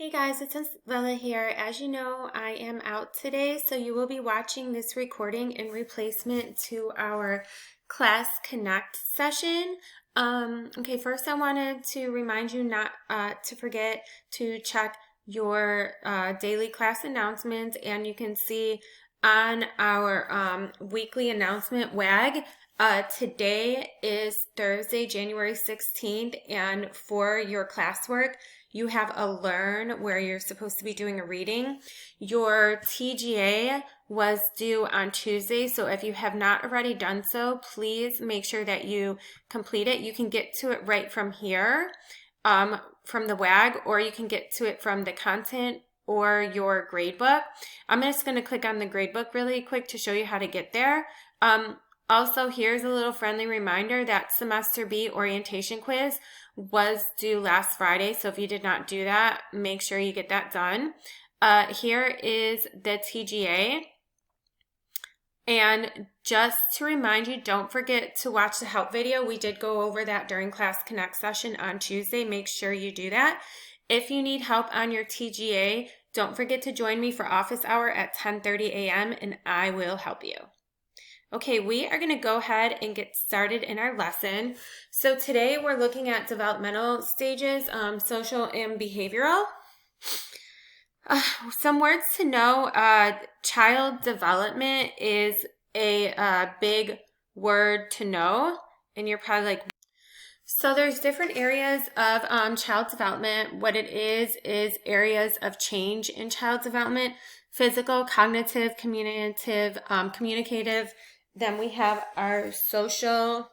Hey guys, it's Isabella here. As you know, I am out today, so you will be watching this recording in replacement to our Class Connect session. Okay, first I wanted to remind you not to forget to check your daily class announcements, and you can see on our weekly announcement WAG. Today is Thursday, January 16th, and for your classwork, you have a learn where you're supposed to be doing a reading. Your TGA was due on Tuesday, so if you have not already done so, please make sure that you complete it. You can get to it right from here, from the WAG, or you can get to it from the content or your gradebook. I'm just going to click on the gradebook really quick to show you how to get there. Also, here's a little friendly reminder that Semester B orientation quiz was due last Friday, so if you did not do that, make sure you get that done. Here is the TGA. And just to remind you, don't forget to watch the help video. We did go over that during Class Connect session on Tuesday. Make sure you do that. If you need help on your TGA, don't forget to join me for office hour at 10:30 a.m. and I will help you. Okay, we are going to go ahead and get started in our lesson. So today we're looking at developmental stages, social and behavioral. Some words to know, child development is a big word to know, and you're probably like, so there's different areas of child development. What it is areas of change in child development: physical, cognitive, communicative. Then we have our social,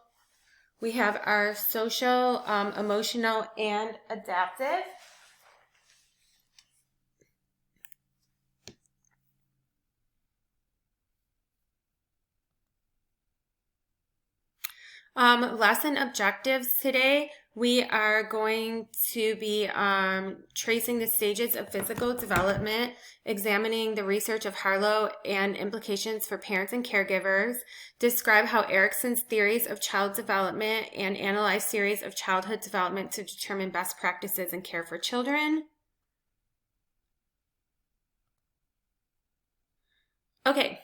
emotional, and adaptive. Lesson objectives today. We are going to be tracing the stages of physical development, examining the research of Harlow and implications for parents and caregivers, describe how Erikson's theories of child development, and analyze theories of childhood development to determine best practices in care for children. Okay.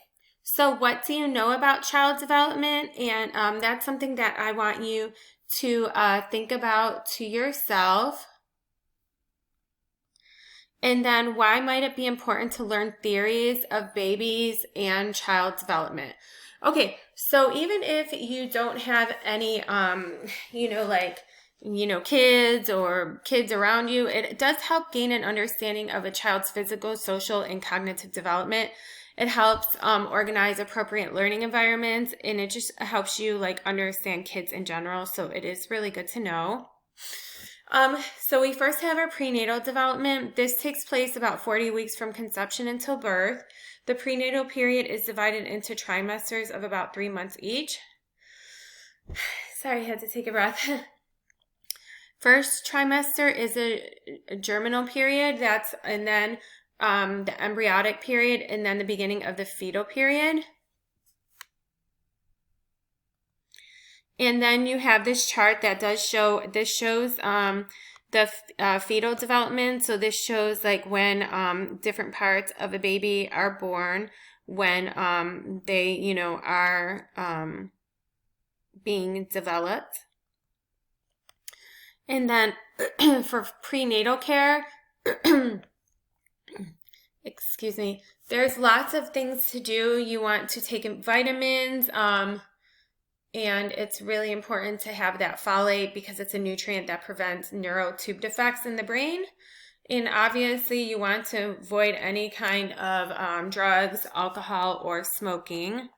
So what do you know about child development? And that's something that I want you to think about to yourself. And then why might it be important to learn theories of babies and child development? Okay, so even if you don't have any, kids or kids around you, it does help gain an understanding of a child's physical, social, and cognitive development. It helps organize appropriate learning environments, and it just helps you understand kids in general. So it is really good to know. So we first have our prenatal development. This takes place about 40 weeks from conception until birth. The prenatal period is divided into trimesters of about 3 months each. Sorry, I had to take a breath. First trimester is a germinal period. And then the embryonic period, and then the beginning of the fetal period. And then you have this chart that shows the fetal development. So this shows when different parts of a baby are born, when they are being developed. And then for prenatal care, excuse me, there's lots of things to do. You want to take vitamins, and it's really important to have that folate because it's a nutrient that prevents neural tube defects in the brain. And obviously you want to avoid any kind of drugs, alcohol, or smoking.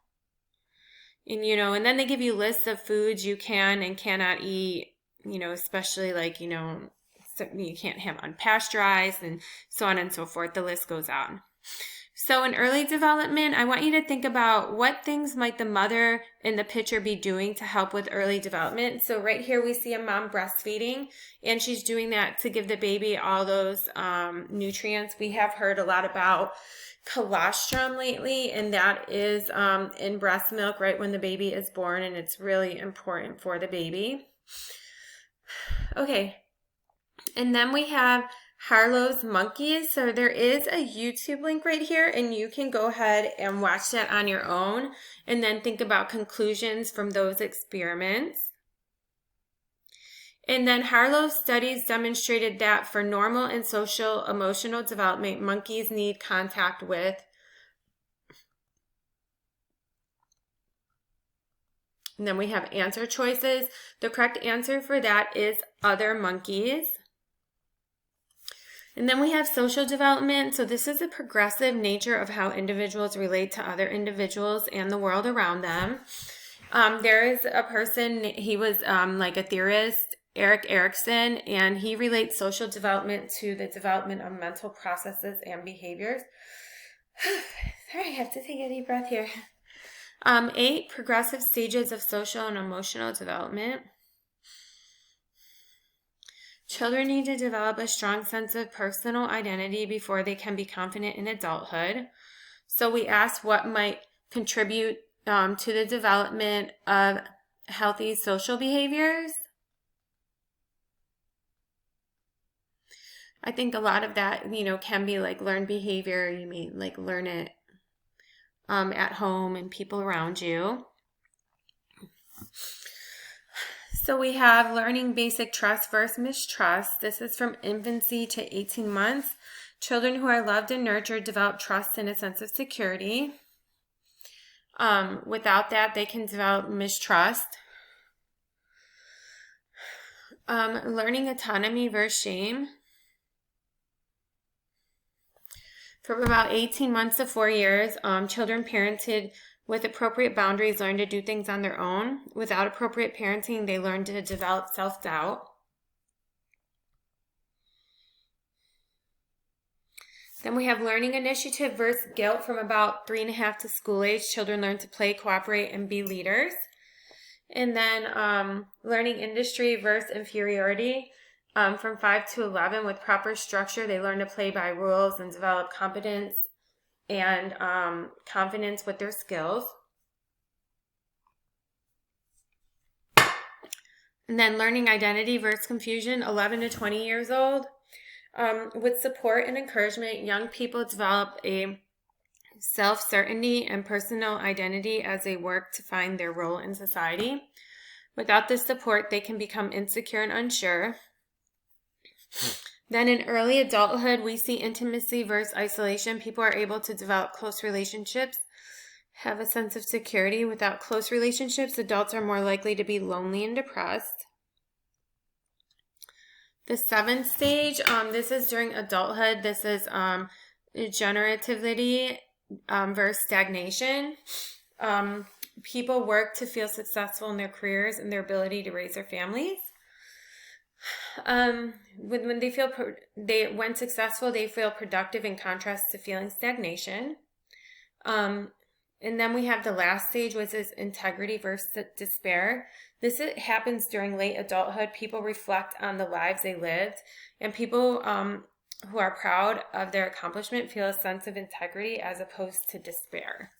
And and then they give you lists of foods you can and cannot eat, especially so you can't have unpasteurized and so on and so forth. The list goes on. So in early development, I want you to think about what things might the mother in the picture be doing to help with early development. So right here we see a mom breastfeeding, and she's doing that to give the baby all those nutrients. We have heard a lot about colostrum lately, and that is in breast milk right when the baby is born, and it's really important for the baby. Okay. And then we have Harlow's Monkeys. So there is a YouTube link right here, and you can go ahead and watch that on your own and then think about conclusions from those experiments. And then Harlow's studies demonstrated that for normal and social emotional development, monkeys need contact with. And then we have answer choices. The correct answer for that is other monkeys. And then we have social development. So this is the progressive nature of how individuals relate to other individuals and the world around them. There is a person, he was like a theorist, Erik Erikson, and he relates social development to the development of mental processes and behaviors. Sorry, I have to take a deep breath here. 8 progressive stages of social and emotional development. Children need to develop a strong sense of personal identity before they can be confident in adulthood. So we asked what might contribute to the development of healthy social behaviors. I think a lot of that, can be like learned behavior. You may like learn it at home and people around you. So we have learning basic trust versus mistrust. This is from infancy to 18 months. Children who are loved and nurtured develop trust and a sense of security. Without that, they can develop mistrust. Learning autonomy versus shame. From about 18 months to 4 years, children parented with appropriate boundaries learn to do things on their own. Without appropriate parenting, they learn to develop self-doubt. Then we have learning initiative versus guilt. From about 3.5 to school age, children learn to play, cooperate, and be leaders. And then learning industry versus inferiority. From 5 to 11, with proper structure, they learn to play by rules and develop competence and confidence with their skills. And then learning identity versus confusion, 11 to 20 years old. With support and encouragement, young people develop a self-certainty and personal identity as they work to find their role in society. Without this support, they can become insecure and unsure. Then in early adulthood, we see intimacy versus isolation. People are able to develop close relationships, have a sense of security. Without close relationships, adults are more likely to be lonely and depressed. The 7th stage, this is during adulthood. This is generativity versus stagnation. People work to feel successful in their careers and their ability to raise their families. When they feel when successful, they feel productive, in contrast to feeling stagnation. And then we have the last stage, which is integrity versus despair. This happens during late adulthood. People reflect on the lives they lived, and people who are proud of their accomplishment feel a sense of integrity as opposed to despair.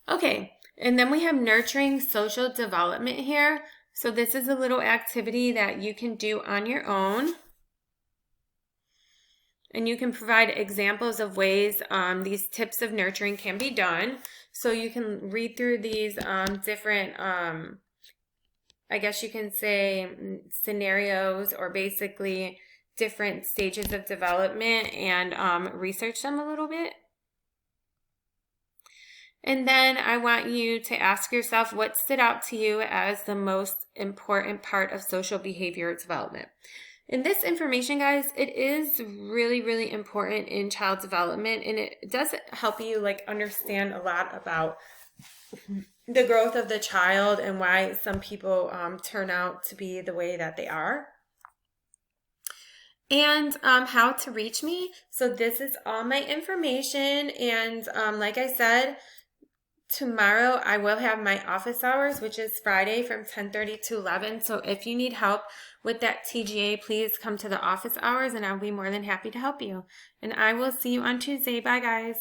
Okay. And then we have nurturing social development here. So this is a little activity that you can do on your own. And you can provide examples of ways these tips of nurturing can be done. So you can read through these different, I guess you can say, scenarios, or basically different stages of development, and research them a little bit. And then I want you to ask yourself what stood out to you as the most important part of social behavior development. And this information, guys, it is really, really important in child development, and it does help you understand a lot about the growth of the child and why some people turn out to be the way that they are. And how to reach me. So this is all my information, and like I said, tomorrow I will have my office hours, which is Friday from 10:30 to 11. So if you need help with that TGA, please come to the office hours and I'll be more than happy to help you. And I will see you on Tuesday. Bye, guys.